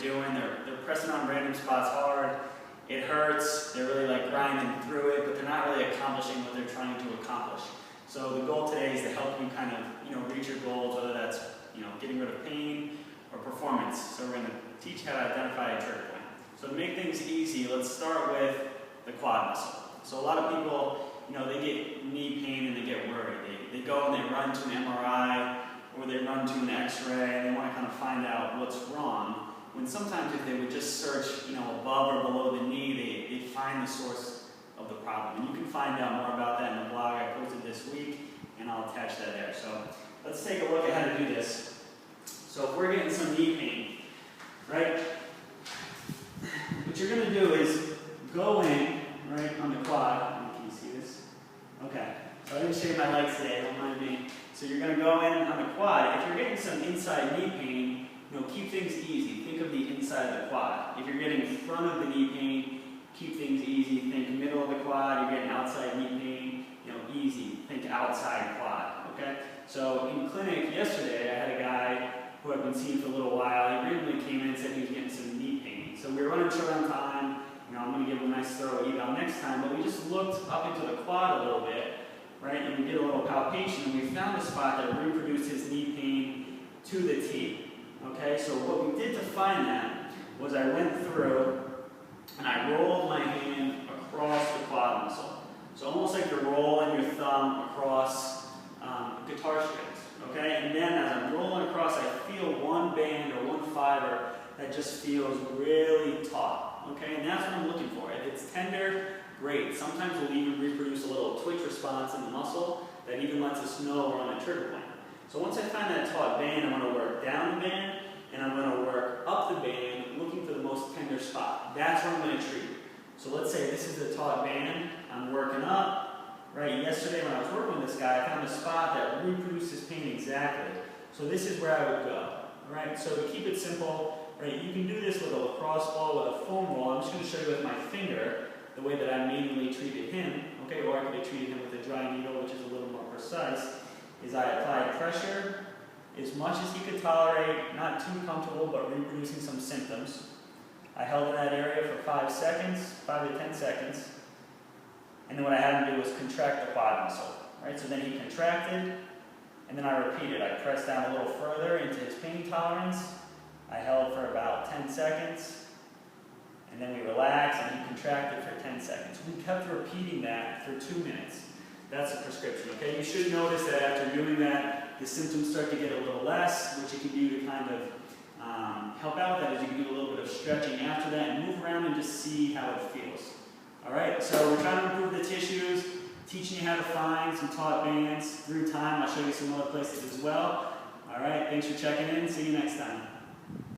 doing. They're pressing on random spots hard. It hurts. They're really like grinding through it, but they're not really accomplishing what they're trying to accomplish. So the goal today is to help you kind of, reach your goals, whether that's, getting rid of pain or performance. So we're going to teach you how to identify a trigger point. So to make things easy, let's start with the quad muscle. So a lot of people, they get knee pain and they get worried. They go and they run to an MRI or they run to an X-ray and they want to kind of find out what's wrong. When sometimes if they would just search, above or below the knee, they find the source of the problem. And you can find out more about that in the blog I posted this week, and I'll attach that there. So let's take a look at how to do this. So if we're getting some knee pain, right, what you're going to do is go in, right, on the quad. Can you see this? Okay. So I didn't shave my legs today, don't mind me. So you're going to go in on the quad. If you're getting some inside knee pain, keep things easy. Think of the inside of the quad. If you're getting in front of the knee pain, keep things easy. Think middle of the quad. You're getting outside knee pain, easy. Think outside quad, okay? So in clinic yesterday, I had a guy who I've been seeing for a little while. He randomly came in and said he was getting some knee pain. So we were running short on time. I'm going to give him a nice thorough eval next time, but we just looked up into the quad a little bit, right? And we did a little palpation, and we found a spot that reproduced his knee pain to the T. Okay, so what we did to find that was I went through and I rolled my hand across the quad muscle. So almost like you're rolling your thumb across guitar strings, okay? And then as I'm rolling across, I feel one band or one fiber that just feels really taut, okay? And that's what I'm looking for. If it's tender, great. Sometimes we'll even reproduce a little twitch response in the muscle that even lets us know we're on a trigger point. So once I find that taut band, I'm going to work down the band and I'm going to work up the band, looking for the most tender spot. That's where I'm going to treat. So let's say this is the taut band. I'm working up. Right, yesterday when I was working with this guy, I found a spot that reproduces pain exactly. So this is where I would go. All right, so to keep it simple, right, you can do this with a lacrosse ball, with a foam roll. I'm just going to show you with my finger the way that I manually treated him, okay, or I could have treated him with a dry needle, which is a little more precise, is I applied pressure as much as he could tolerate, not too comfortable, but reproducing some symptoms. I held in that area for 5 seconds, 5 to 10 seconds. And then what I had him do was contract the quad muscle, right? So then he contracted, and then I repeated. I pressed down a little further into his pain tolerance. I held for about 10 seconds, and then we relaxed, and he contracted for 10 seconds. We kept repeating that for 2 minutes. That's a prescription, okay? You should notice that after doing that, the symptoms start to get a little less, which you can do to kind of help out with that is you can do a little bit of stretching after that and move around and just see how it feels. All right, so we're trying to improve the tissues, teaching you how to find some taut bands through time. I'll show you some other places as well. All right, thanks for checking in. See you next time.